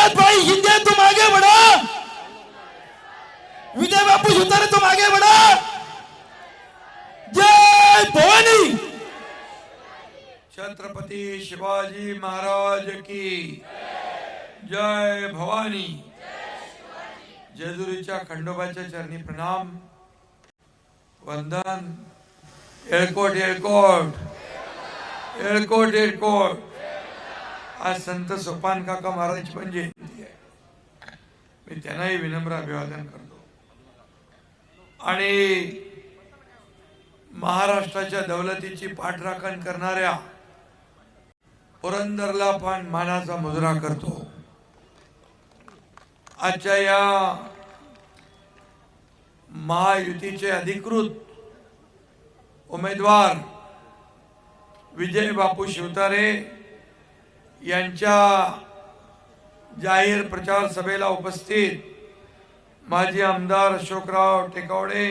एकनाथ भाई शिंदे तुम आगे बढ़ो, विजय बापू शिवतारे तुम आगे बढ़ो। जय भवानी। छत्रपती शिवाजी महाराज की जय भवानी। जेजुरीच्या खंडोबाच्या चरणी प्रणाम वंदन। येळकोट येळकोट येळकोट येळकोट। आज संत सोपान काका महाराज पण जयंती आहे, मी त्यांनाही विनम्र अभिवादन करतो। आणि महाराष्ट्राच्या दौलतीची पाठराखण करणाऱ्या पुरंदरला पण मानाचा मुजरा करतो। आजच्या या महायुतीचे अधिकृत उमेदवार विजय बापू शिवतारे यांच्या जाहीर प्रचार सभेला उपस्थित माजी आमदार अशोकराव टेकावडे,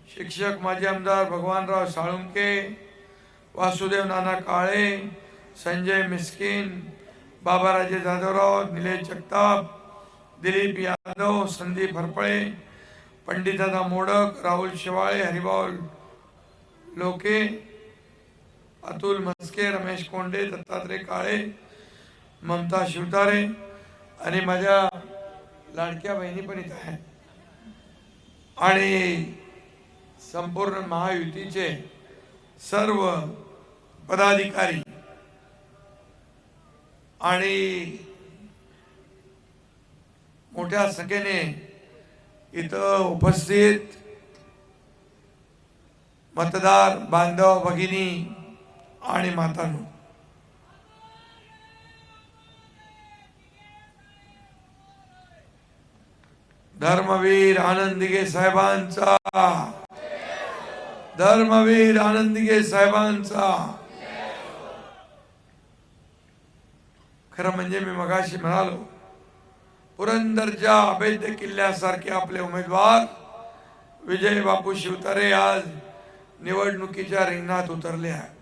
शिक्षक माजी आमदार भगवानराव साळुंके, वासुदेव नाना काळे, संजय मिस्किन, बाबाराजे जाधवराव, निलेश जगताप, दिलीप यादव, संदीप हरपळे, पंडितदादा मोडक, राहुल शेवाळे, हरिभाऊ लोके, अतुल मस्के, रमेश कोंडे, दत्तात्रय काळे, ममता शिवतारे आणि माझ्या लाडक्या बहिणी पण इथे आहेत आणि संपूर्ण महायुतीचे सर्व पदाधिकारी आणि मोठ्या संख्येने इथं उपस्थित मतदार बांधव भगिनी आणि मातांनो, धर्मवीर आनंदगे साहेबांचा, धर्मवीर आनंदगे साहेबांचा। खरं म्हणजे मी मगाशी म्हणालो, पुरंदरच्या अभेद्य किल्ल्यासारखे आपले उमेदवार विजय बापू शिवतारे आज निवडणुकीच्या रिंगणात उतरले आहेत।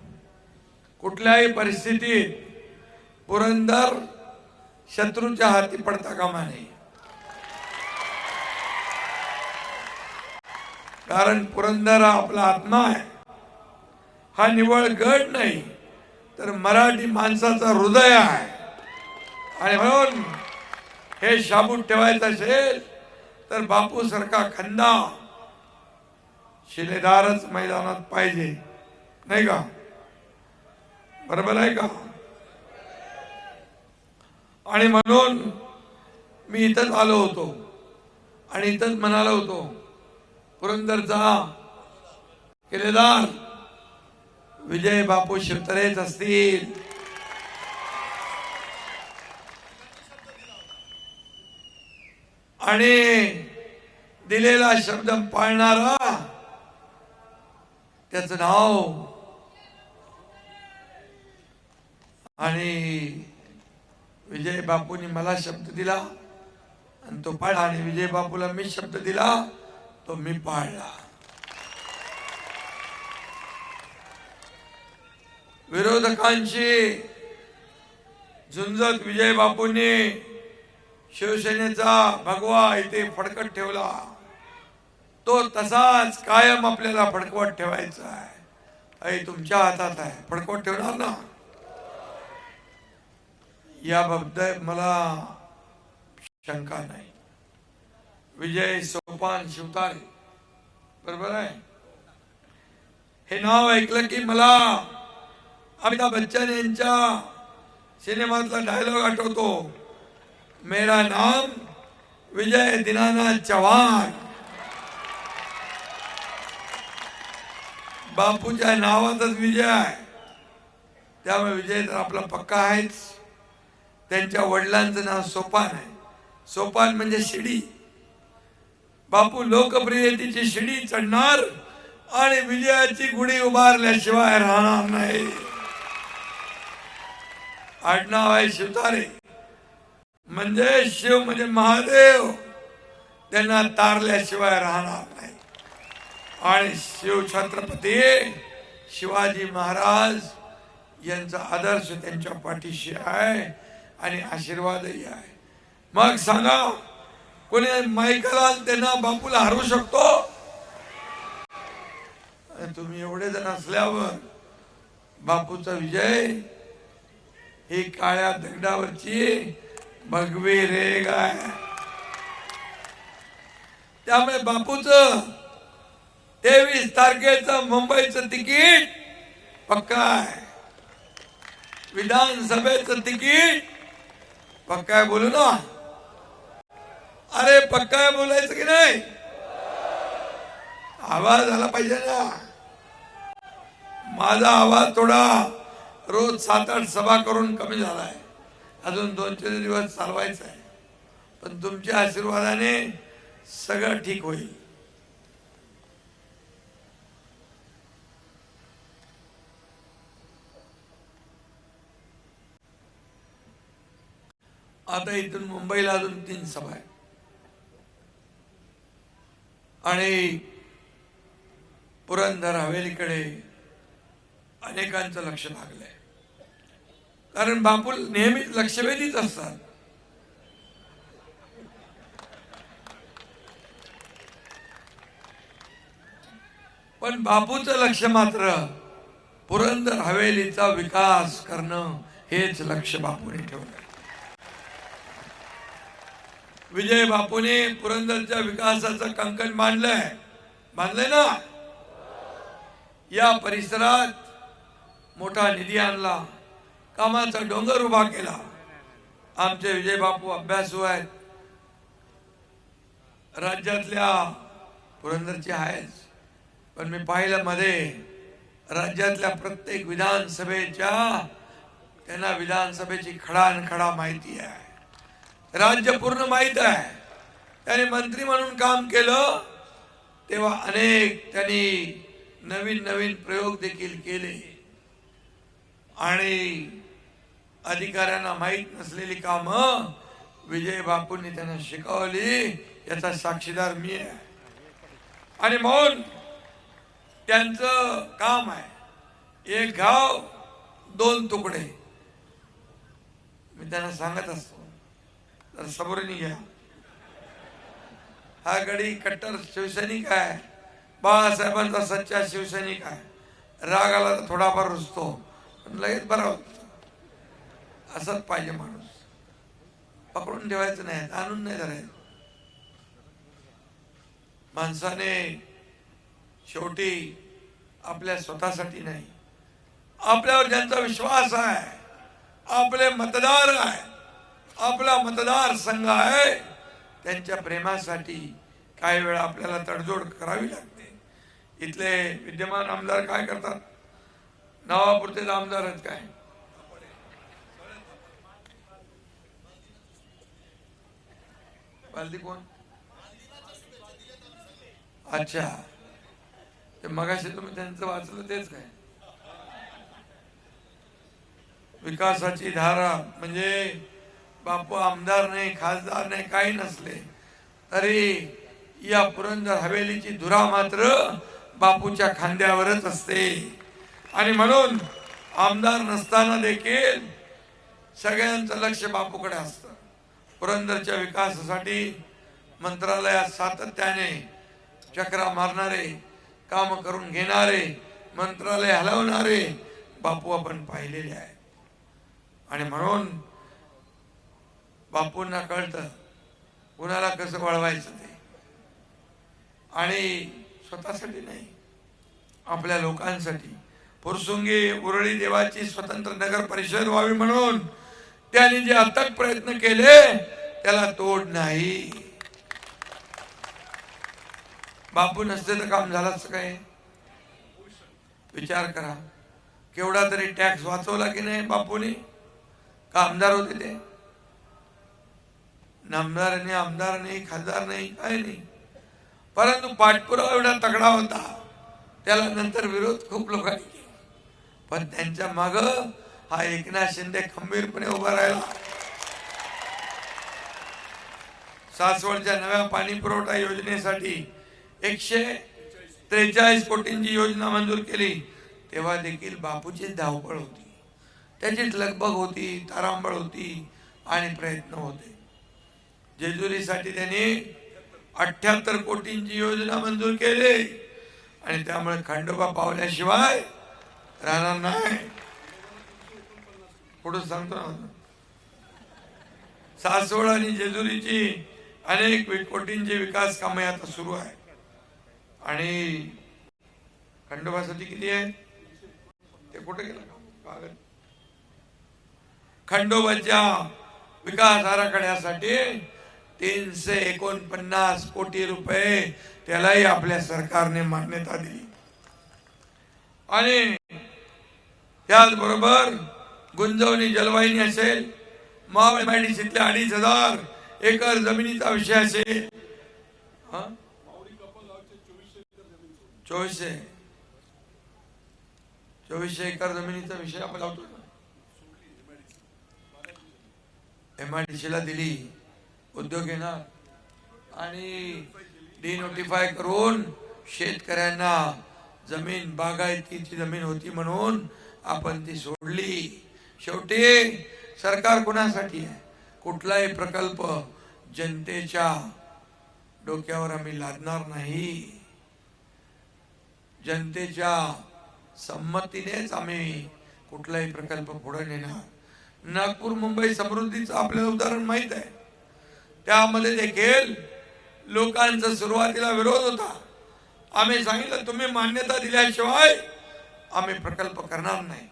कुठल्याही परिस्थितीत पुरंदर शत्रूच्या हाती पडता कामा नये, कारण पुरंदर हा आपला आत्मा आहे, हा निवळ गड नाही तर मराठी माणसाचा हृदय आहे। आणि म्हणून हे शाबूत ठेवायचं असेल तर बापू सारखा खंदा शिलेदारच मैदानात पाहिजे, नाही का? बरोबर आहे का? आणि म्हणून मी इथंच आलो होतो आणि इथंच म्हणालो होतो, पुरंदरचा किल्लेदार विजय बापू शिवतारेच असतील। आणि दिलेला शब्द पाळणारा त्याचं नाव। आणि विजय बापूंनी मला शब्द दिला आणि तो पाळला, आणि विजय बापूला मी शब्द दिला तो मी पाळला। विरोधकांशी झुंजत विजय बापूंनी शिवसेनेचा भगवा इथे फडकत ठेवला, तो तसाच कायम आपल्याला फडकवत ठेवायचा आहे। हे तुमच्या हातात आहे, फडकवत ठेवणार ना? याबाबत मला शंका नाही। विजय सोपान शिवतारे, बरोबर आहे? हे नाव ऐकलं की मला अमिताभ बच्चन यांच्या सिनेमातला डायलॉग आठवतो, मेरा नाम विजय दीनानाथ चव्हाण। बापूच्या नावातच विजय आहे, त्यामुळे विजय तर आपला पक्का आहेच। त्यांच्या वडिलांचं नाव सोपान आहे, सोपान म्हणजे शिडी। बापू लोकप्रियतेची शिडी चढणार आणि विजयाची गुढी उभारल्याशिवाय राहणार नाही। आडनाव आहे शिवतारे, म्हणजे शिव म्हणजे महादेव, त्यांना तारल्याशिवाय राहणार नाही। आणि शिव छत्रपती शिवाजी महाराज यांचा आदर्श त्यांच्या पाठीशी आहे आणि आशीर्वादही आहे. मग सांगा, कोणी माईकाला त्यांना बापूला हरवू शकतो? आणि तुम्ही एवढे जण असल्यावर बापूचा विजय ही काळ्या दगडावरची भगवी रेग आहे. त्यामुळे बापूचं 23 तारखेचं मुंबईचं तिकीट पक्का आहे. विधानसभेचं तिकीट पक्का आहे. बोलू ना, अरे पक्का आहे बोलायचं की नाही? आवाज आला पाहिजे ना. माझा आवाज थोडा रोज 7-8 सभा करून कमी झालाय. अजून 2-4 दिवस चालवायचा आहे. पण तुमच्या आशीर्वादाने सगळं ठीक होईल. आता इथून मुंबईला अजून 3 सभा आहे आणि पुरंदर हवेलीकडे अनेकांचं लक्ष लागलंय. कारण बापू नेहमीच लक्षवेधीच असतात. पण बापूचं लक्ष मात्र पुरंदर हवेलीचा विकास करणं हेच लक्ष बापूने ठेवलंय. विजय बापूने पुरंदरच्या विकासाचं कंकण बांधलंय ना. या परिसरात मोठा निधी आणला, कामाचा डोंगर उभा केला. आमचे विजय बापू अभ्यासू आहेत. राज्यातल्या पुरंदरचे आहेच, पण मी पाहिलं मध्ये राज्यातल्या प्रत्येक विधानसभेच्या त्यांना विधानसभेची खडानखडा माहिती आहे. राज्य पूर्ण माहित आहे. त्याने मंत्री म्हणून काम केलं तेव्हा अनेक त्यांनी नवीन प्रयोग देखील केले आणि अधिकाऱ्यांना माहित नसलेली कामं विजय बापूंनी त्यांना शिकवली. याचा साक्षीदार मी आहे. आणि म्हणून त्यांचं काम आहे, 1 गाव 2 तुकडे. मी त्यांना सांगत असतो, तर सबुरीने घ्या. हा गडी कट्टर शिवसैनिक आहे, बाळासाहेबांचा सच्चा शिवसैनिक आहे. राग आला तर थोडाफार रुसतो, पण लगेच बरा होतो. असंच पाहिजे माणूस. पकडून ठेवायचं नाही, आणून नाही धरायचं. माणसाने शेवटी आपल्या स्वतःसाठी नाही, आपल्यावर ज्यांचा विश्वास आहे, आपले मतदार आहे, आपला मतदार संघ आहे, त्यांच्या प्रेमासाठी काही वेळा आपल्याला तडजोड करावी लागते. इथले विद्यमान आमदार काय करतात? नावापुरते आमदार आहेत काय? बालदी कोण? अच्छा, ते मगाशी तुम्ही त्यांचं वाचलं तेच काय? विकासाची धारा म्हणजे बापू आमदार नाही, खासदार नाही, काही नसले तरी या पुरंदर हवेलीची धुरा मात्र बापूच्या खांद्यावरच असते. आणि म्हणून आमदार नसताना देखील सगळ्यांचं लक्ष बापूकडे असतं. पुरंदरच्या विकासासाठी मंत्रालयात सातत्याने चक्रा मारणारे, काम करून घेणारे, मंत्रालय हलवणारे बापू आपण पाहिलेले आहे. आणि म्हणून बापूंना कळतं कुणाला कसं वळवायचं ते. आणि स्वतःसाठी नाही, आपल्या लोकांसाठी. फुरसुंगी उरळी देवाची स्वतंत्र नगर परिषद व्हावी म्हणून त्यांनी जे अथक प्रयत्न केले त्याला तोड नाही. बापू नसते तर काम झालं असं काय? विचार करा. केवढा तरी टॅक्स वाचवला की नाही बापूने? का आमदार होते ते? नामदार नाही, आमदार नाही, खासदार नाही, काय नाही. परंतु पाठपुरावा एवढा तगडा होता, त्याला नंतर विरोध खूप लोकांनी केला. पण त्यांच्या माग हा एकनाथ शिंदे खंबीरपणे उभा राहिला. सासवडच्या नव्या पाणी पुरवठा योजनेसाठी 143 कोटींची योजना मंजूर केली. तेव्हा देखील बापूची धावपळ होती, त्याचीच लगबग होती, तारांबळ होती. आणि प्रयत्न होते. जेजुरीसाठी त्यांनी 78 कोटींची योजना मंजूर केली आणि त्यामुळे खंडोबा पावल्याशिवाय राहणार नाही. पुढे सांगतो ना, सासवड आणि जेजुरीची अनेक कोटींची विकास कामे आता सुरू आहे. आणि खंडोबासाठी किती आहे ते कुठे गेलं कागद? खंडोबाच्या विकास आराखड्यासाठी 349 कोटी रुपये त्यालाही आपल्या सरकारने मान्यता दिली. आणि त्याचबरोबर गुंजवणी जलवाहिनी असेल, MIDCतल्या 2,500 एकर जमिनीचा विषय असेल, 2400 एकर जमिनीचा विषय आपण लावतो. MIDCला दिली, उद्योग येणार आणि डिनोटिफाय करून शेतकऱ्यांना जमीन बागायतीची जमीन होती म्हणून आपण ती सोडली. शेवटी सरकार कुणासाठी आहे? कुठलाही प्रकल्प जनतेच्या डोक्यावर आम्ही लादणार नाही. जनतेच्या संमतीनेच आम्ही कुठलाही प्रकल्प पुढे नेणार. नागपूर मुंबई समृद्धीचं आपल्याला उदाहरण माहित आहे. त्यामध्ये देखील लोकांचा सुरुवातीला विरोध होता. आम्ही सांगितलं तुम्ही मान्यता दिल्याशिवाय आम्ही प्रकल्प करणार नाही,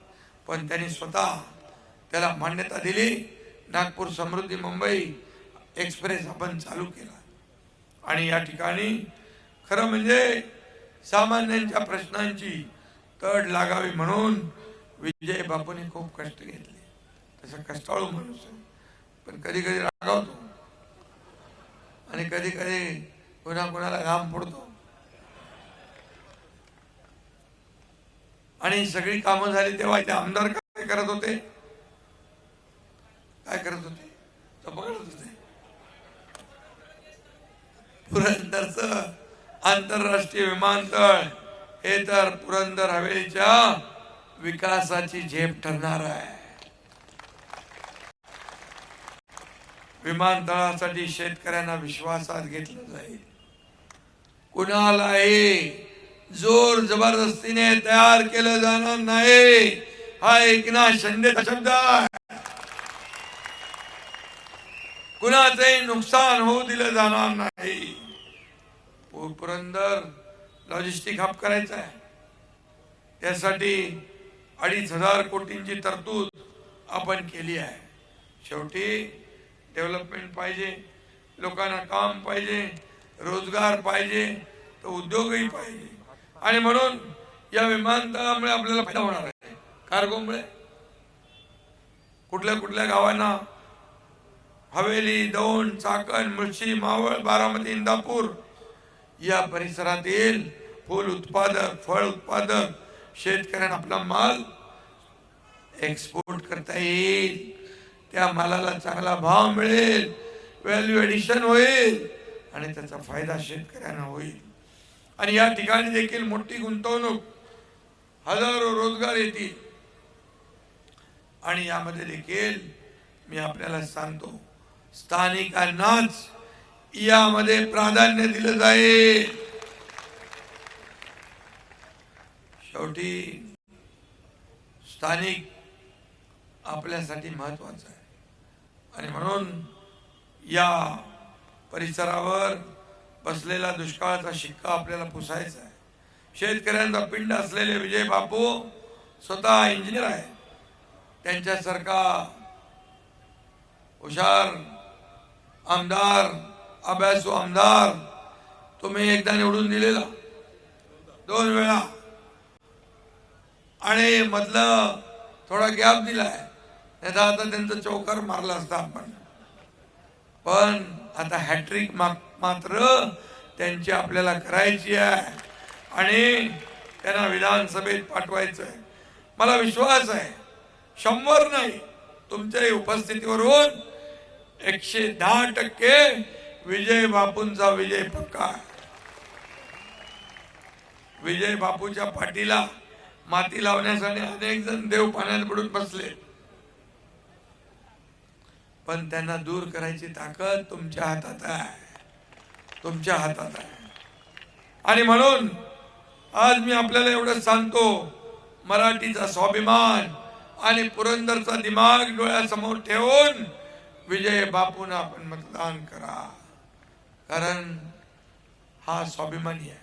पण त्यांनी स्वतः त्याला मान्यता दिली. नागपूर समृद्धी मुंबई एक्सप्रेस आपण चालू केला. आणि या ठिकाणी खरं म्हणजे सामान्यांच्या प्रश्नांची तड लागावी म्हणून विजय बापूंनी खूप कष्ट घेतले. तसा कष्टाळू माणूस आहे, पण कधी कधी रागावतो आणि कधी कधी कोणाला घाम पडतो. आणि सगळी कामं झाली तेव्हा ते आमदार काय करत होते? पकडत होते. पुरंदरचं आंतरराष्ट्रीय विमानतळ हे तर पुरंदर हवेलीच्या विकासाची झेप ठरणार आहे. विमानतळासाठी शेतकऱ्यांना विश्वासात घेतलं जाईल. कुणालाही जोर जबरदस्तीने तयार केलं जाणार नाही. हा एकनाथ शिंदेचा शब्द आहे. कुणाचंही नुकसान होऊ दिलं जाणार नाही. पुरंदर लॉजिस्टिक हब करायचा आहे. त्यासाठी 2,500 कोटींची तरतूद आपण केली आहे. शेवटी डेव्हलपमेंट पाहिजे, लोकांना काम पाहिजे, रोजगार पाहिजे, तर उद्योगही पाहिजे. आणि म्हणून या विमानतळामुळे आपल्याला फायदा होणार आहे. कार्गोमुळे कुठल्या कुठल्या गावांना हवेली, दौंड, चाकण, मुळशी, मावळ, बारामती, इंदापूर या परिसरातील फूल उत्पादक, फळ उत्पादक शेतकऱ्यांना आपला माल एक्सपोर्ट करता येईल. त्या मालाला चांगला भाव मिळेल, व्हॅल्यू एडिशन होईल आणि त्याचा फायदा शेतकऱ्यांना होईल. आणि या ठिकाणी देखील मोठी गुंतवणूक, हजारो रोजगार येतील. आणि यामध्ये देखील मी आपल्याला सांगतो, स्थानिकांनाच यामध्ये प्राधान्य दिलं जाईल. शेवटी स्थानिक आपल्यासाठी महत्वाचं आहे. आणि म्हणून या परिसरावर बसलेला दुष्काळाचा शिक्का आपल्याला पुसायचा आहे. शेतकऱ्यांचा पिंड असलेले विजय बापू स्वतः इंजिनियर आहे. त्यांच्यासारखा हुशार आमदार, अभ्यासू आमदार तुम्ही एकदा निवडून दिलेला, 2 वेळा, आणि मधलं थोडा गॅप दिलाय. नाही तर आता त्यांचं चौकार मारला असता आपण. पण आता हॅट्रिक मात्र त्यांची आपल्याला करायची आहे आणि त्यांना विधानसभेत पाठवायचं आहे. मला विश्वास आहे 100 नाही, तुमच्याही उपस्थितीवरून 110% विजय बापूंचा विजय पक्का. विजय बापूच्या पाठीला माती लावण्यासाठी अनेक जण देव पाण्यात बुडून बसले. पण त्यांना दूर करायची ताकद तुमच्या हातात आहे, तुमच्या हातात आहे. आणि म्हणून आज मी आपल्याला एवढं सांगतो, मराठीचा स्वाभिमान आणि पुरंदरचा दिमाग डोळ्यासमोर ठेवून विजय बापूंना आपण मतदान करा. कारण हा स्वाभिमानी आहे.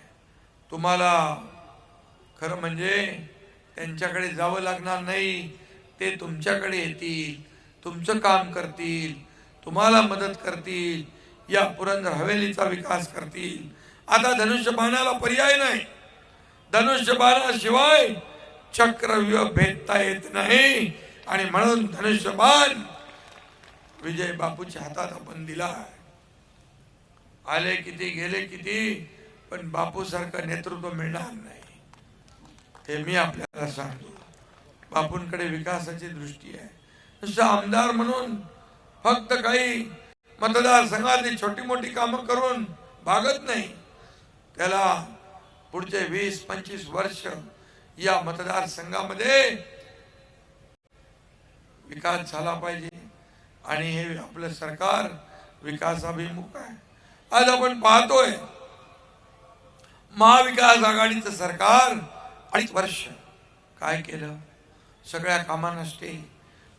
तुम्हाला खरं म्हणजे त्यांच्याकडे जावं लागणार नाही, ते तुमच्याकडे येतील, तुमचं काम करतील, तुम्हाला मदत करतील, या पुरंदर हवेलीचा विकास करतील. आता धनुष्यबाणाला पर्याय नाही. धनुष्यबाणाशिवाय चक्रव्यूह भेदता येत नाही. आणि म्हणून धनुष्यबाण विजय बापूच्या हातात आपण दिला. आले किती गेले किती, पण बापू सारखं नेतृत्व मिळणार नाही, हे मी आपल्याला सांगतो. बापूंकडे विकासाची दृष्टी आहे. नुसतं आमदार म्हणून फक्त काही मतदारसंघातली छोटी मोठी कामं करून भागत नाही. त्याला पुढचे 20-25 वर्ष या मतदारसंघामध्ये विकास झाला पाहिजे. आणि हे आपलं सरकार विकासाभिमुख आहे. आज आपण पाहतोय महाविकास आघाडीचं सरकार 2.5 वर्ष काय केलं. सगळ्या कामांना स्टे,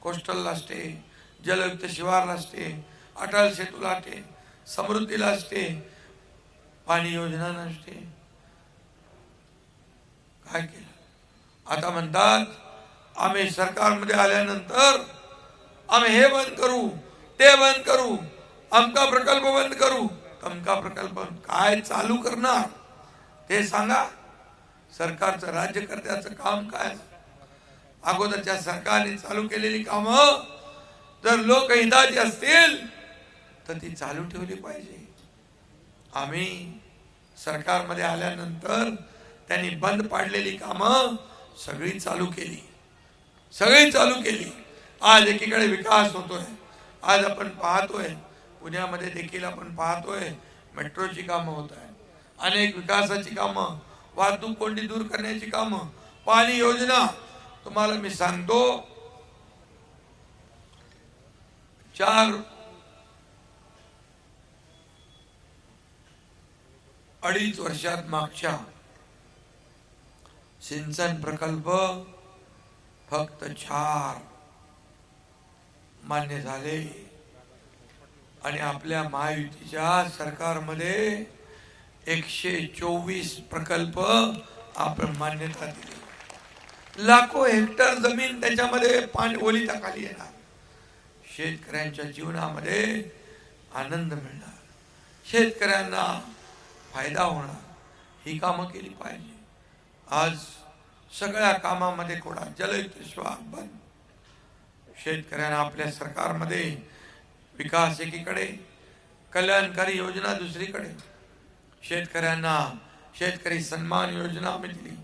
कोस्टलला स्टे, जलयुक्त शिवारला स्टे, अटल सेतूला स्टे, समृद्धीला स्टे, पाणी योजना नसते. काय केलं. आता म्हणतात आम्ही सरकारमध्ये आल्यानंतर आम्ही हे बंद करू, ते बंद करू, अमका प्रकल्प बंद करू, तमका प्रकल्प. काय चालू करणार ते सांगा. सरकारचं, राज्यकर्त्याचं काम काय. अगोदरच्या सरकारने चालू केलेली कामं जर लोकहिताची असतील तर ती चालू ठेवली पाहिजे. आम्ही सरकारमध्ये आल्यानंतर त्यांनी बंद पाडलेली कामं सगळी चालू केली, सगळी चालू केली. आज एकीकडे विकास होतोय. आज आपण पाहतोय पुण्यामध्ये देखील आपण पाहतोय मेट्रोची कामं होत आहेत, अनेक विकासाची कामं, वाहतूक कोंडी दूर करण्याची कामं, पाणी योजना. तुम्हाला मी सांगतो 4-2.5 वर्षात मागच्या सिंचन प्रकल्प फक्त 4 मान्य झाले. आणि आपल्या महायुतीच्या सरकारमध्ये 124 प्रकल्प आपण मान्यता दिली. लाखो हेक्टर जमीन त्याच्यामध्ये पाणी ओलिताखाली येणार. शेतकऱ्यांच्या जीवनामध्ये आनंद मिळणार, शेतकऱ्यांना फायदा होणार. ही कामं केली पाहिजे. आज सगळ्या कामामध्ये कोणा जलयुक्त शिवार बंद. शेतकऱ्यांना आपल्या सरकारमध्ये विकास एकीकडे, कल्याणकारी योजना दुसरीकडे. शेतकऱ्यांना शेतकरी सन्मान योजना आम्ही दिली.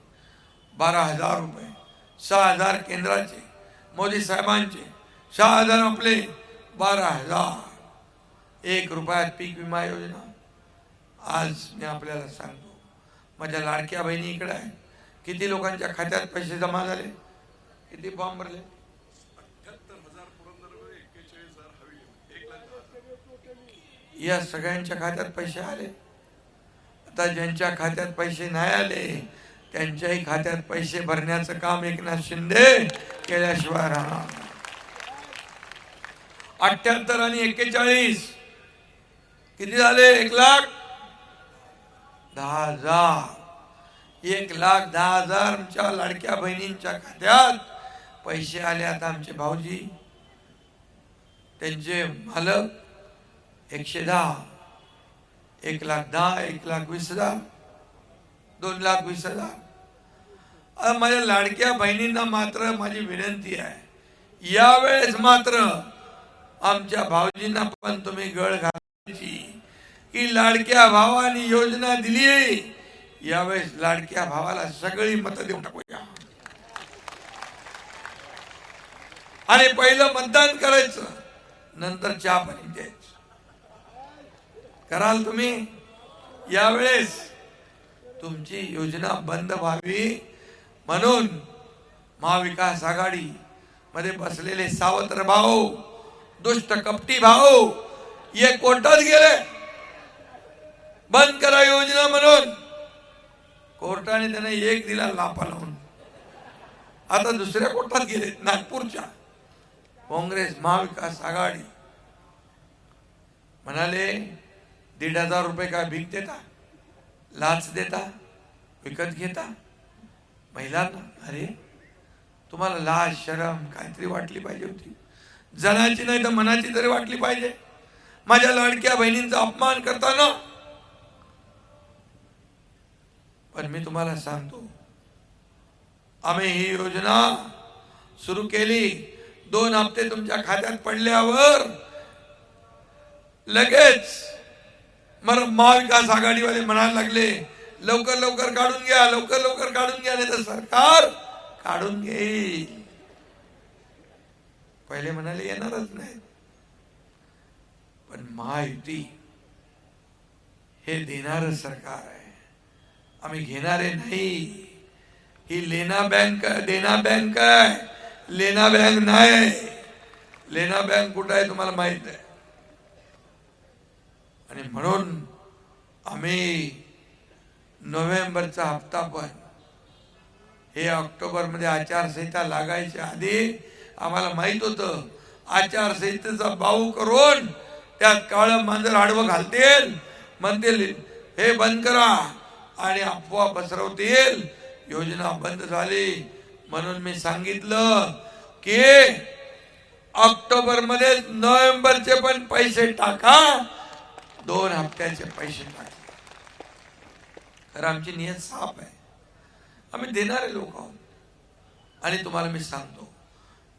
12,000 रुपये, 6,000 केंद्राचे, मोदी साहेबांचे 6,000, आपले 12,000. 1 रुपयात पीक विमा योजना. आज मी आपल्याला सांगतो, माझ्या लाडक्या बहिणी इकडे आहे. किती लोकांच्या खात्यात पैसे जमा झाले, किती फॉर्म भरले. या सगळ्यांच्या खात्यात पैसे आले. आता ज्यांच्या खात्यात पैसे नाही आले त्यांच्याही खात्यात पैसे भरण्याचं काम एकनाथ शिंदे केल्याशिवाय राहणार. 78 आणि 41 किती झाले. 1,10,000. 1,10,000 आमच्या लाडक्या बहिणींच्या खात्यात पैसे आले. आता आमचे भाऊजी, त्यांचे मालक 110, 1,10,000, 1,20,000, 2,20,000. माझ्या लाडक्या बहिणींना मात्र माझी विनंती आहे, यावेळेस मात्र आमच्या भाऊजींना पण तुम्ही गळ घालायची की लाडक्या भावानी योजना दिली. यावेळेस लाडक्या भावाला सगळी मतं देऊन टाकूया आणि पहिलं मतदान करायचं, नंतर चहा पाणी द्यायचं. कराल तुम्ही. यावेळेस तुमची योजना बंद व्हावी म्हणून महाविकास आघाडी मध्ये बसलेले सावत्र भाऊ, दुष्ट कपटी भाऊ ये कोर्टात गेले, बंद करा योजना म्हणून. कोर्टाने त्यांना एक दिला लापा लावून. आता दुसऱ्या कोर्टात गेले, नागपूरच्या. काँग्रेस महाविकास आघाडी म्हणाले 1,500 रुपये काय भीक देता, लाच देता, विकत घेता महिलांना. अरे तुम्हाला लाज शरम काहीतरी वाटली पाहिजे होती. जनाची नाही तर मनाची तरी वाटली पाहिजे. माझ्या लाडक्या बहिणींचा अपमान करताना. पण मी तुम्हाला सांगतो, आम्ही ही योजना सुरू केली. 2 हप्ते तुमच्या खात्यात पडल्यावर लगेच महाविकास आघाडीवाले म्हणायला लागले, लवकर लवकर काढून घ्या, लवकर लवकर काढून घ्या, नाही तर सरकार काढून घेईल. पहिले म्हणाले येणारच नाही. पण महायुती हे देणारं सरकार आहे, आम्ही घेणारे नाही. ही लेना बँक देना बँक आहे, लेना बँक नाही. लेना बँक कुठं आहे तुम्हाला माहित आहे. आणि म्हणून आम्ही नोव्हेंबरचा हप्ता पण हे ऑक्टोबरमध्ये आचारसंहिता लागायच्या आधी आम्हाला माहित होतं आचारसंहितेचा बाऊ करून त्यात काळं मांजर आडवं घालतील, म्हणतील हे बंद करा आणि अफवा पसरवतील. योजना बंद झाली. म्हणून मी सांगितलं की ऑक्टोबर मध्ये नोव्हेंबरचे पण पैसे टाका, 2 हप्त्याचे पैसे टाका. तर आमची नियत साफ आहे, आम्ही देणारे लोक आहोत. आणि तुम्हाला मी सांगतो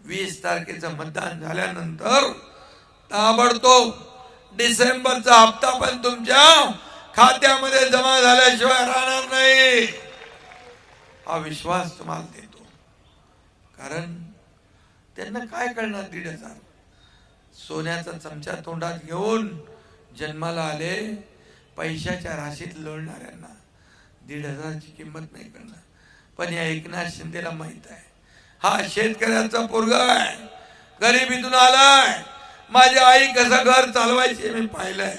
20 तारखेचं मतदान झाल्यानंतर ताबडतोब डिसेंबरचा हप्ता पण तुमच्या खात्यामध्ये जमा झाल्याशिवाय राहणार नाही. हा विश्वास तुम्हाला देतो. कारण त्यांना काय कळणार 1,500 सोन्याचा चमचा तोंडात घेऊन जन्माला आले. पैशाच्या राशीत लोळणाऱ्यांना 1,500ची किंमत नाही कळणार. पण या एकनाथ शिंदेला माहित आहे, हा शेतकऱ्याचा पोरगा आहे, गरिबीतून आलाय. माझी आई कसं घर चालवायची मी पाहिलंय,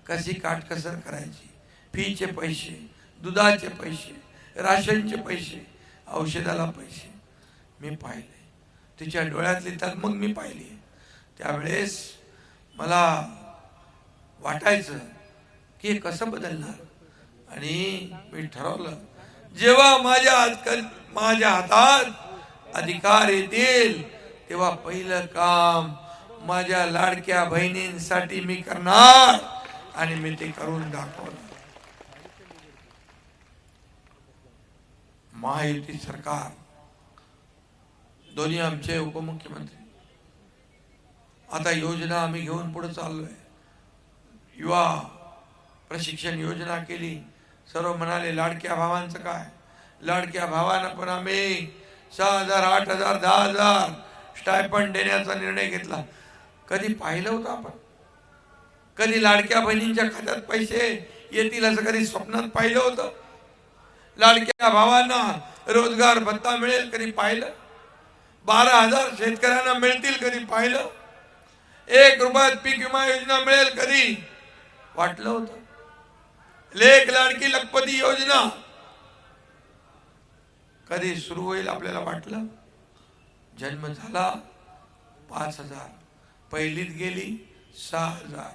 कशी काटकसर करायची. फीचे पैसे, दुधाचे पैसे, राशनचे पैसे, औषधाला पैसे मी पाहिले. तिच्या डोळ्यातली तगमग मी पाहिली. त्यावेळेस मला वाटायचं की हे कसं बदलणार. आणि मी ठरवलं, जेव्हा माझ्या हातात अधिकार येतील तेव्हा पहिलं काम माझ्या लाडक्या बहिणींसाठी मी करणार. आणि मी ते करून दाखवलं. महायुती सरकार, दोन्ही आमचे उपमुख्यमंत्री, आता योजना आम्ही घेऊन पुढे चाललोय. युवा प्रशिक्षण योजना केली. सर्व म्हणाले लाडक्या भावांचं काय. लाडक्या भावांना पण आम्ही 6,000, 8,000, 10,000 स्टायपंड देण्याचा निर्णय घेतला. कधी पाहिलं होतं आपण? कधी लाडक्या बहिणींच्या खात्यात पैसे येतील असं कधी स्वप्नात पाहिलं होतं? लाडक्या भावांना रोजगार भत्ता मिळेल कधी पाहिलं? 12,000 शेतकऱ्यांना मिळतील कधी पाहिलं? 1 रुपयात पीक विमा योजना मिळेल कधी वाटलं होतं? लेक लाडकी लखपती योजना कधी सुरू होईल आपल्याला वाटलं? जन्म झाला 5,000, पहिलीत गेली 6,000,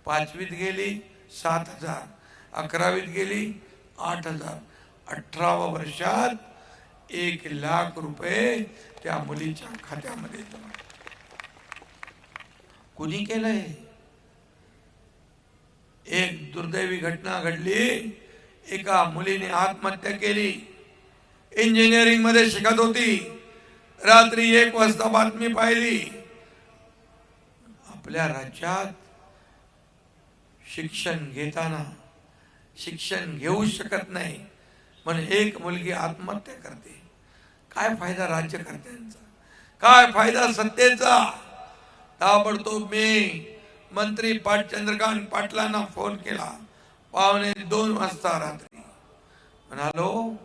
5वीत गेली 7,000, 11वीत गेली 8,000. 18व्या वर्षात 1,00,000 रुपये त्या मुलीच्या खात्यामध्ये जमा. कुणी केलंय? एक दुर्दैवी घटना घडली. एका मुलीने आत्महत्या केली. इंजिनिअरिंग मध्ये शिकत होती. रात्री 1 वाजता बातमी पाहिली. आपल्या राज्यात शिक्षण घेताना शिक्षण घेऊ शकत नाही म्हणून एक मुलगी आत्महत्या करते. काय फायदा राज्यकर्त्यांचा, काय फायदा सत्तेचा. ताबडतोब मी मंत्री चंद्रकांत पाटलांना फोन केला. 1:45 वाजता रात्री म्हणालो,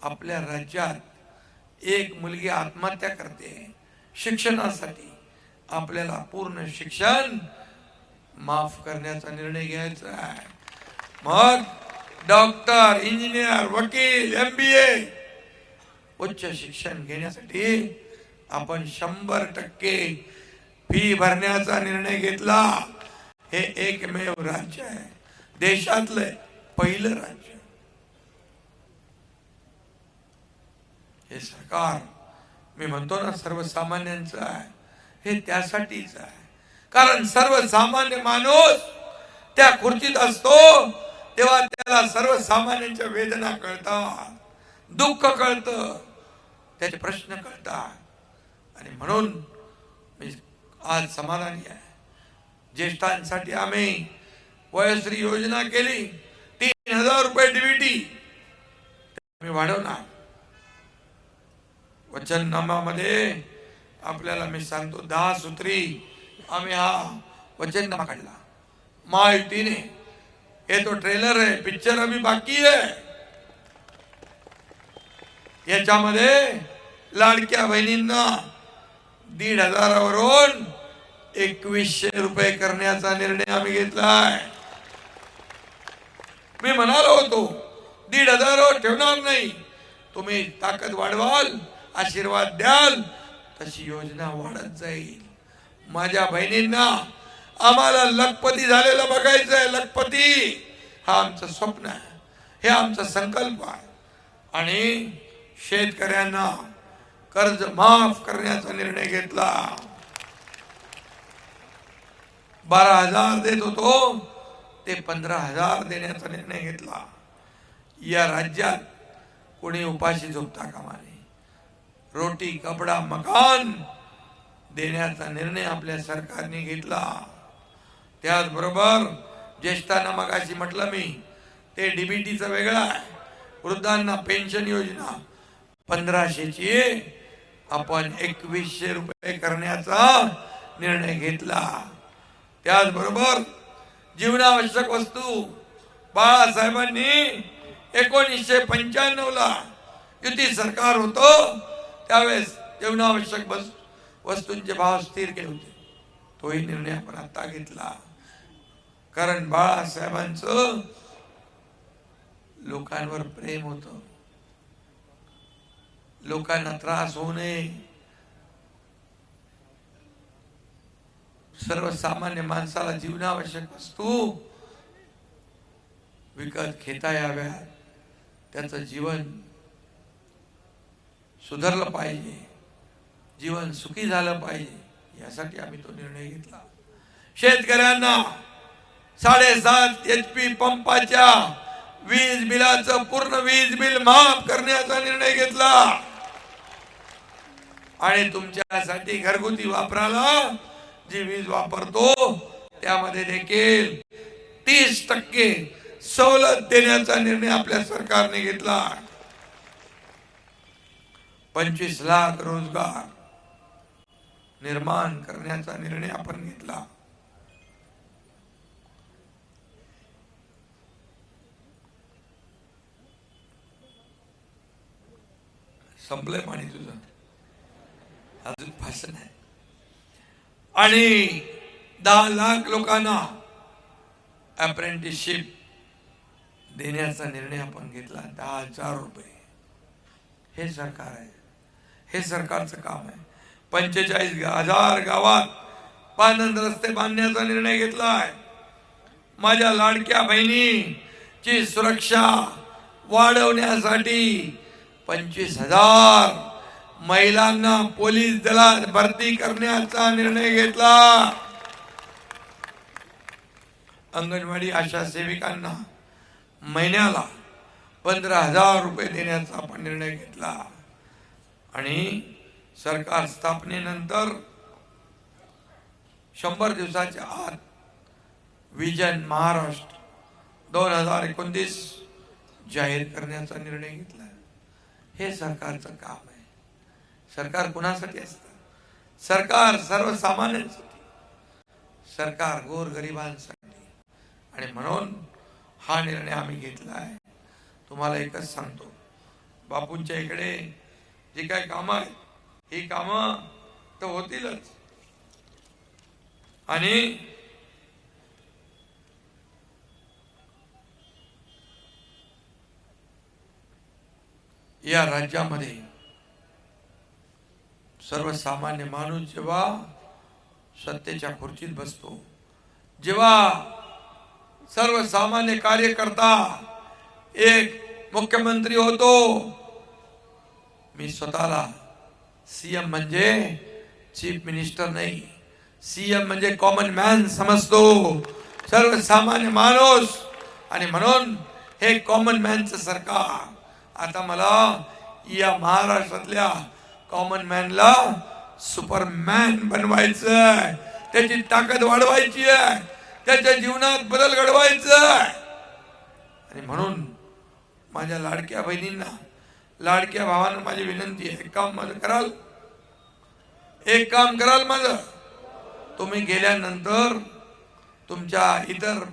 आपल्या राज्यात एक मुलगी आत्महत्या करते शिक्षणासाठी, आपल्याला पूर्ण शिक्षण माफ करण्याचा निर्णय घ्यायचा आहे. मग डॉक्टर, इंजिनियर, वकील, MBA उच्च शिक्षण घेण्यासाठी आपण 100% फी भरण्याचा निर्णय घेतला. हे एकमेव राज्य आहे, देशातलं पहिलं राज्य. हे सरकार मी म्हणतो ना सर्वसामान्यांचं आहे, हे त्यासाठीच आहे. कारण सर्वसामान्य माणूस त्या खुर्चीत असतो तेव्हा त्याला सर्वसामान्यांच्या वेदना कळतात, दुःख कळतं, त्याचे प्रश्न कळतात. आणि म्हणून मी आज समाधानी आहे. ज्येष्ठांसाठी आम्ही वयश्री योजना केली. 3000 रुपये DBT मी वाढवणार. वचननामामध्ये आपल्याला मी सांगतो 10 सूत्री आम्ही हा वचननामा काढला महायुतीने. हे तो ट्रेलर आहे, पिक्चर अभी बाकी आहे. याच्यामध्ये लाडक्या बहिणींना 1500 वरून 2100 रुपये करण्याचा निर्णय आम्ही घेतलाय. मी म्हणालो होतो 1500 ठेवणार नाही, तुम्ही ताकद वाढवाल, आशीर्वाद द्याल, तशी योजना वाढत जाईल. माझ्या बहिणींना आम्हाला लखपती झालेलं बघायचंय. लखपती हा आमचं स्वप्न आहे, हे आमचा संकल्प आहे. आणि शेतकऱ्यांना कर्ज माफ करण्याचा निर्णय घेतला. 12,000 देत होतो ते 15,000 देण्याचा निर्णय घेतला. या राज्यात कोणी उपाशी झोपता कामा नये. रोटी, कपडा, मकान देण्याचा निर्णय आपल्या सरकारने घेतला. त्याचबरोबर ज्येष्ठांना मगाशी म्हटलं मी, ते DBTचं वेगळं आहे. वृद्धांना पेन्शन योजना 1500ची आपण 2100 रुपये करण्याचा निर्णय घेतला. त्याचबरोबर जीवनावश्यक वस्तू बाळासाहेबांनी 1995ला युती सरकार होतं त्यावेळेस जीवनावश्यक वस्तूंचे भाव स्थिर केले होते. तोही निर्णय आपण आता घेतला. कारण बाळासाहेबांचं लोकांवर प्रेम होतं. लोकांना त्रास होऊ नये, सर्वसामान्य माणसाला जीवनावश्यक वस्तू विकत घेता याव्यात, त्याचं जीवन सुधारलं पाहिजे, जीवन सुखी झालं पाहिजे, यासाठी आम्ही तो निर्णय घेतला. शेतकऱ्यांना 7.5 HP पंपाच्या वीज बिलाचं पूर्ण वीज बिल माफ करण्याचा निर्णय घेतला. आणि तुमच्यासाठी घरगुती वापराला जी वीज वापरतो त्यामध्ये देखील 30% सवलत देण्याचा निर्णय आपल्या सरकारने घेतला. 25 लाख रोजगार निर्माण करण्याचा निर्णय आपण घेतला. संपलंय पाणी तुझं, अजून भाषण आहे. आणि 10 लाख लोकांना अप्रेंटिसशिप देण्याचा निर्णय आपण घेतला. 10,000 रुपये. हे सरकार आहे, हे सरकारचं काम आहे. 45,000 गावात पानंद रस्ते बांधण्याचा निर्णय घेतला आहे. माझ्या लाडक्या बहिणीची सुरक्षा वाढवण्यासाठी 25,000 महिलांना पोलीस दलात भरती करण्याचा निर्णय घेतला. अंगणवाडी आशा सेविकांना महिन्याला 15,000 रुपये देण्याचा आपण निर्णय घेतला. आणि सरकार स्थापनेनंतर 100 दिवसाच्या आत विजन महाराष्ट्र 2029 जाहीर करण्याचा निर्णय घेतला. हे सरकारचं काम आहे. सरकार कुणासाठी असतं? सरकार सर्वसामान्यांसाठी, सरकार गोरगरिबांसाठी. आणि म्हणून हा निर्णय आम्ही घेतला आहे. तुम्हाला एकच सांगतो, बापूंच्या इकडे जी काही कामं आहेत ही कामं तर होतीलच, आणि या राज्यामध्ये सर्वसामान्य माणूस जेव्हा सत्तेच्या खुर्चीत बसतो, जेव्हा सर्वसामान्य कार्यकर्ता एक मुख्यमंत्री होतो, मी स्वतःला सीएम म्हणजे चीफ मिनिस्टर नाही, सीएम म्हणजे कॉमन मॅन समजतो, सर्वसामान्य माणूस. आणि म्हणून हे कॉमन मॅनचं सरकार आता मला या महाराष्ट्रातल्या कॉमन मॅनला सुपरमॅन बनवायचं आहे, त्याची ताकद वाढवायची आहे, त्याच्या जीवनात बदल घडवायचा आहे. आणि म्हणून माझ्या लाडक्या बहिणींना, लाडक्या भावांना माझी विनंती आहे, एक काम माझं कराल, एक काम कराल माझं. तुम्ही गेल्यानंतर तुमच्या इतर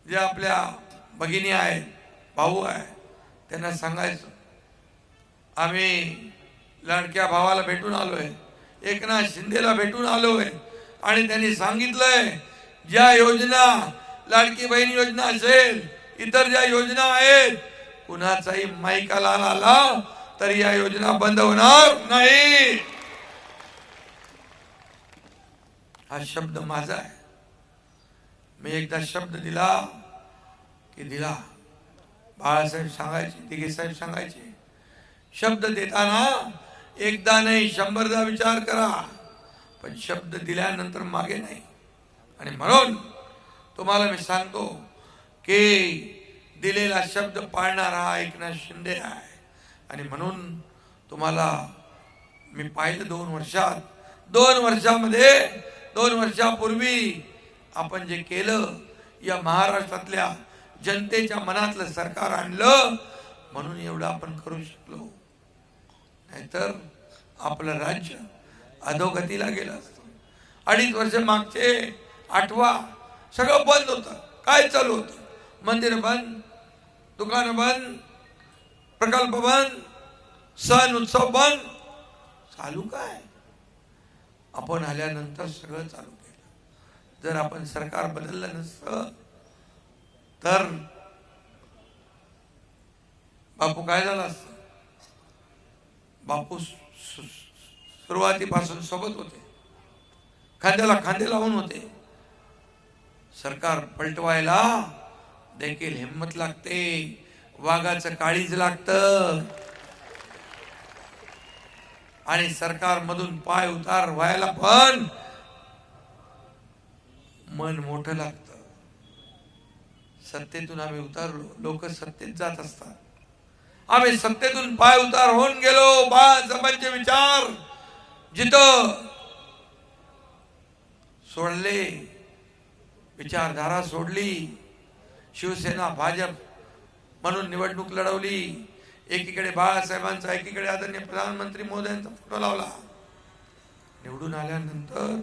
ज्या आपल्या भगिनी आहेत, भाऊ आहे, त्यांना सांगायचं आम्ही लाडक्या भावाला भेटून आलोय, एकनाथ शिंदेला भेटून आलोय, आणि त्यांनी सांगितलंय ज्या योजना, लाडकी बहीण योजना असेल, इतर ज्या योजना आहेत, कुणाचाही माईकाला आला तर या योजना बंद होणार नाही. हा शब्द माझा आहे. मी एकदा शब्द दिला की दिला. बाळासाहेब सांगायचे, दिघे साहेब सांगायचे, शब्द देताना एकदा नाही 100दा विचार करा, पण शब्द दिल्यानंतर मागे नाही. आणि म्हणून तुम्हाला मी सांगतो की दिलेला शब्द पाळणारा हा एकनाथ शिंदे आहे. आणि म्हणून तुम्हाला मी पाहिलं 2 वर्षात, 2 वर्षामध्ये, 2 वर्षापूर्वी आपण जे केलं, या महाराष्ट्रातल्या जनतेच्या मनातलं सरकार आणलं, म्हणून एवढं आपण करू शकलो. नाहीतर आपलं राज्य अधोगतीला गेलं असतं. 2.5 वर्ष मागचे आठवा, सगळं बंद होतं. काय चालू होतं? मंदिर बंद, दुकानं बंद, प्रकल्प बंद, सण उत्सव बंद. चालू काय? आपण आल्यानंतर सगळं चालू केलं. जर आपण सरकार बदललं नसतं तर बापू काय झाला असतं? बापू सुरुवातीपासून सोबत होते, खांद्याला खांदे लावून होते. सरकार पलटवायला देखील हिम्मत लागते, वाघाचं काळीज लागतं, आणि सरकार मधून पाय उतार व्हायला पण मन मोठं लागतं. सत्तेतून आम्ही उतारलो, लोक सत्तेत जात असतात. आम्ही सत्तेतून पाय उतार होऊन गेलो. बाळासाहेबांचे विचार जिथं सोडले, विचारधारा सोडली, शिवसेना भाजप म्हणून निवडणूक लढवली, एकीकडे बाळासाहेबांचा, एकीकडे आदरणीय प्रधानमंत्री मोदयांचा फोटो लावला. निवडून आल्यानंतर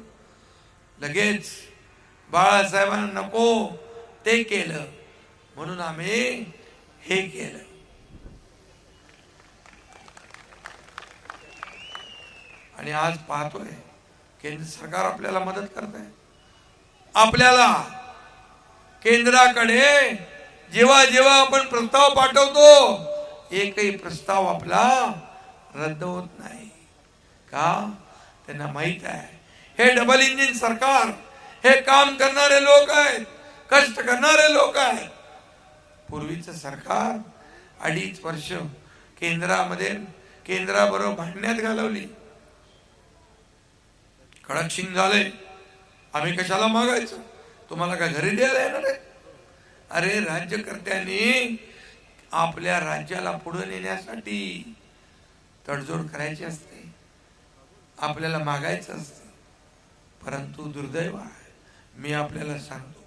लगेच बाळासाहेबांना नको ते केलं, म्हणून आम्ही हे केलं. आणि आज पाहतोय केंद्र सरकार आपल्याला मदत करत आहे. आपल्याला केंद्राकडे जेव्हा जेव्हा आपण प्रस्ताव पाठवतो, एकही प्रस्ताव आपला रद्द होत नाही. का? त्यांना माहित आहे हे डबल इंजिन सरकार, हे काम करणारे लोक आहेत, कष्ट करणारे लोक आहेत. पूर्वीचं सरकार 2.5 वर्ष केंद्रामध्ये केंद्राबरोबर भांडण्यात घालवली. कडक शिंग झाले, आम्ही कशाला मागायचं, तुम्हाला काय घरी द्यायला येणार आहे? अरे राज्यकर्त्यांनी आपल्या राज्याला पुढे नेण्यासाठी तडजोड करायची असते, आपल्याला मागायचं असतं. परंतु दुर्दैव आहे, मी आपल्याला सांगतो,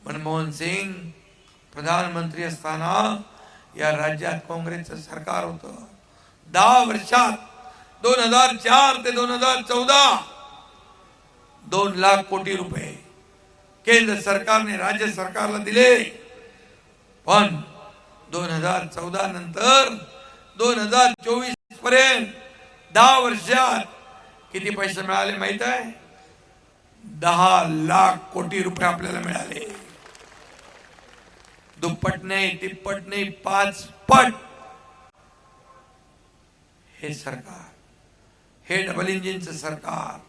मनमोहन सिंग प्रधानमंत्री असताना या राज्यात काँग्रेसचं सरकार होतं. 10 वर्षात 2004 ते 2014 2 लाख कोटी रुपये केंद्र सरकारने राज्य सरकारला दिले. पण 2014 नंतर 2024 पर्यंत 10 वर्षात किती पैसे मिळाले माहित आहे? 10 लाख कोटी रुपये आपल्याला मिळाले. दुप्पट नाही, तिप्पट नाही, 5 पट. हे सरकार, हे डबल इंजिनचं सरकार,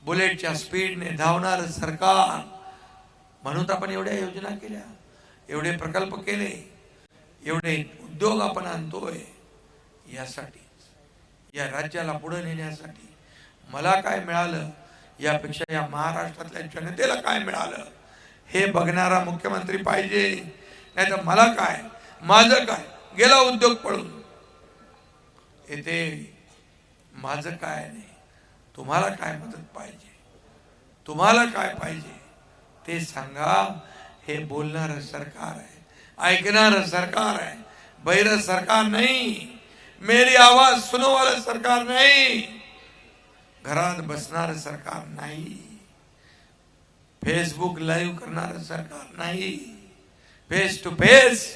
बुलेटच्या स्पीडने धावणारं सरकार, म्हणून आपण एवढ्या योजना केल्या, एवढे प्रकल्प केले, एवढे उद्योग आपण आणतोय. यासाठी, या राज्याला पुढे नेण्यासाठी. मला काय मिळालं यापेक्षा या महाराष्ट्रातल्या जनतेला काय मिळालं हे बघणारा मुख्यमंत्री पाहिजे. नाही तर मला काय, माझं काय, गेला उद्योग पळून. येथे माझं काय नाही, तुम्हाला काय मदत पाहिजे, तुम्हाला काय पाहिजे ते सांगा. हे बोलणारं सरकार आहे, ऐकणारं सरकार आहे, बहिरं सरकार नाही, मेरी आवाज सुनो वाला सरकार नाही, घरात बसणारं सरकार नाही, फेसबुक लाईव्ह करणारं सरकार नाही, फेस टू फेस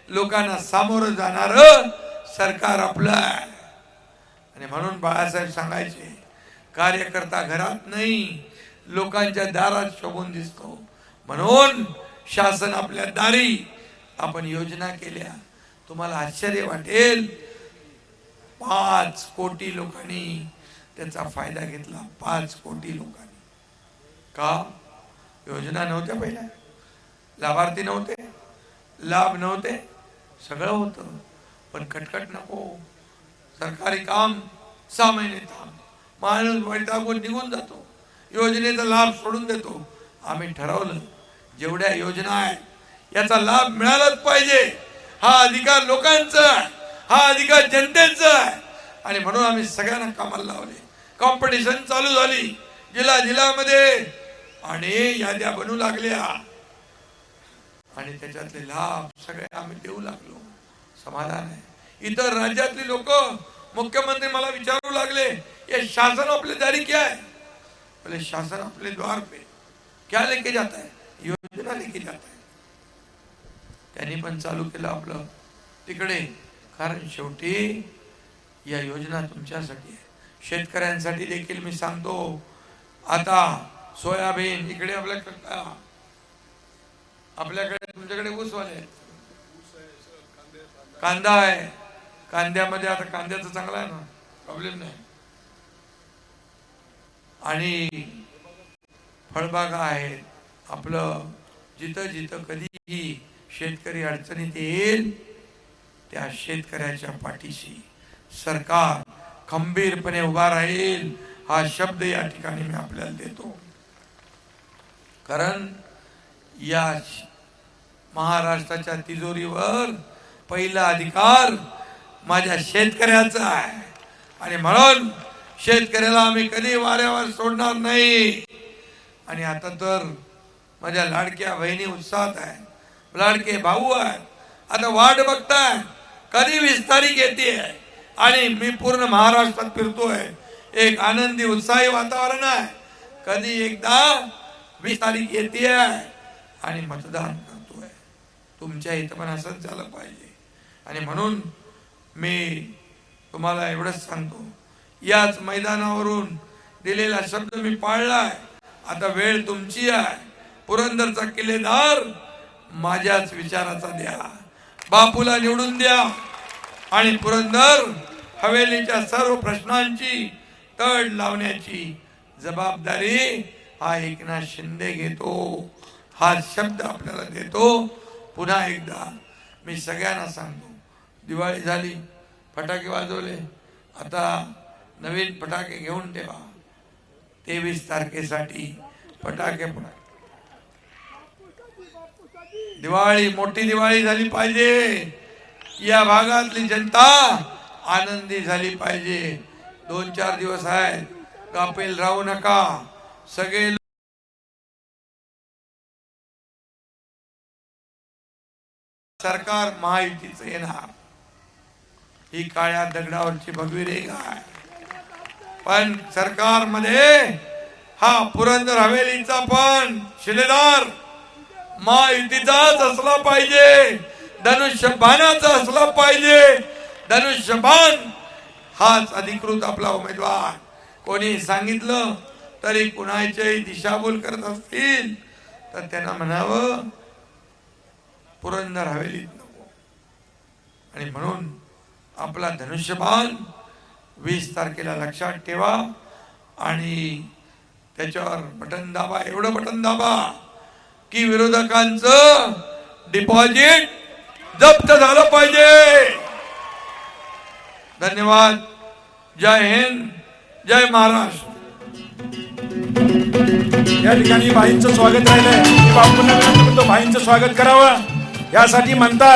लोकांना सामोरं जाणारं सरकार आपलं आहे. आणि म्हणून बाळासाहेब सांगायचे, कार्यकर्ता घरात नाही, लोकांच्या दारात शोभून दिसतो. म्हणून शासन आपल्या दारी आपण योजना केल्या. तुम्हाला आश्चर्य वाटेल, 5 कोटी लोकांनी त्याचा फायदा घेतला. 5 कोटी लोकांनी. का? योजना नव्हत्या पहिल्या, लाभार्थी नव्हते, लाभ नव्हते, सगळं होतं, पण कटकट नको. सरकारी काम 6 महिने थांब, माणूस वैतागून निघून जातो, योजनेचा लाभ सोडून देतो. आम्ही ठरवलं जेवढ्या योजना आहेत याचा लाभ मिळालाच पाहिजे. हा अधिकार लोकांचा आहे, हा अधिकार जनतेचा आहे. आणि म्हणून आम्ही सगळ्यांना कामाला लावले. कॉम्पिटिशन चालू झाली जिल्ह्यामध्ये, आणि याद्या बनू लागल्या, आणि त्याच्यातले लाभ सगळे आम्ही देऊ लागलो. समाधान आहे. इतर राज्यातली लोक, मुख्यमंत्री मला विचारू लागले, ये शासन आपले दारी क्या है? बोले शासन अपने द्वार पे क्या लेके जाता है? योजना लेके जाता है. त्यांनी पण चालू केलं आपलं तिकडे. कारण शेवटी या योजना तुमच्यासाठी आहे, शेतकऱ्यांसाठी देखील. मी सांगतो, आता सोयाबीन इकडे आपल्याकडे तुमच्याकडे ऊसवाले आहेत, कांदा आहे, कांद्यामध्ये आता कांद्याचं चांगला आहे ना, प्रॉब्लेम नाही. आणि फळबागा आहेत. आपलं जिथं जिथं कधीही शेतकरी अडचणीत येईल त्या शेतकऱ्याच्या पाठीशी सरकार खंबीरपणे उभा राहील. हा शब्द या ठिकाणी मी आपल्याला देतो. कारण या महाराष्ट्राच्या तिजोरीवर पहिला अधिकार माझ्या शेतकऱ्याचा आहे. आणि म्हणून शेतकऱ्याला आम्ही कधी वाऱ्यावर सोडणार नाही. आणि आता तर माझ्या लाडक्या बहिणी उत्साहात आहे, लाडके भाऊ आहेत, आता वाट बघताय कधी 20 तारीख येते. आणि मी पूर्ण महाराष्ट्रात फिरतोय, एक आनंदी उत्साही वातावरण आहे. कधी एकदा 20 तारीख येते आणि मतदान करतोय. तुमच्या इथं पण असंच झालं पाहिजे. आणि म्हणून मी तुम्हाला एवढंच सांगतो, याच मैदानावरून दिलेला शब्द मी पाळलाय. आता वेळ तुमची आहे. पुरंदरचा किल्लेदार माझ्याच विचाराचा द्या, बापूला निवडून द्या. आणि पुरंदर हवेलीच्या सर्व प्रश्नांची तड लावण्याची जबाबदारी हा एकनाथ शिंदे घेतो. हा शब्द आपल्याला देतो. पुन्हा एकदा मी सगळ्यांना सांगतो, दिवाळी झाली, फटाके वाजवले, आता नवीन फटाके घेऊन ठेवा. 23 तारखेसाठी फटाके दिवाळी, मोठी दिवाळी झाली पाहिजे. या भागातली जनता आनंदी झाली पाहिजे. 2-4 दिवस आहेत, गाफील राहू नका. सगळे सरकार महायुतीचं येणार. ही काळ्या दगडावरची भगवी रेखा आहे. पण सरकारमध्ये हा पुरंदर हवेलीचा पण शिलेदार महायुतीचाच असला पाहिजे, धनुष्यबाणाचा असला पाहिजे. धनुष्यबाण हाच अधिकृत आपला उमेदवार. कोणी सांगितलं तरी कुणाच्याही दिशाभूल करत असतील तर त्यांना म्हणावं पुरंदर हवेलीत नको. आणि म्हणून आपला धनुष्यबाण 20 तारखेला लक्षात ठेवा आणि त्याच्यावर बटन दाबा. एवढं बटन दाबा की विरोधकांचं डिपॉझिट जप्त झालं पाहिजे. धन्यवाद. जय हिंद, जय महाराष्ट्र. या ठिकाणी भाईंचं स्वागत राहिलंय. मी बापूंना विनंती करतो भाईंचं स्वागत करावं. यासाठी म्हणतात